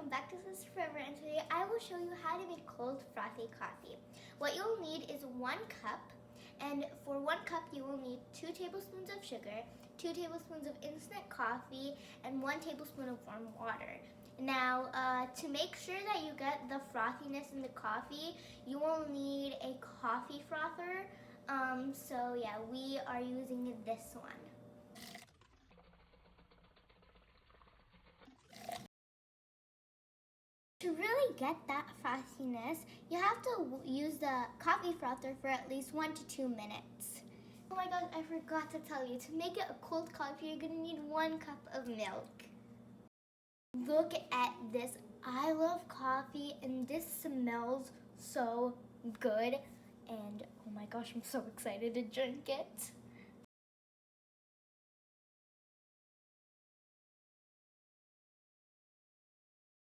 welcome back to Sister Forever, and today I will show you how to make cold frothy coffee. What you'll need is 1 cup, and for 1 cup you will need 2 tablespoons of sugar, 2 tablespoons of instant coffee, and 1 tablespoon of warm water. Now, to make sure that you get the frothiness in the coffee, you will need a coffee frother. So yeah, we are using this one. To really get that frothiness, you have to use the coffee frother for at least 1 to 2 minutes. Oh my god, I forgot to tell you, to make it a cold coffee, you're gonna need 1 cup of milk. Look at this. I love coffee and this smells so good. And oh my gosh, I'm so excited to drink it.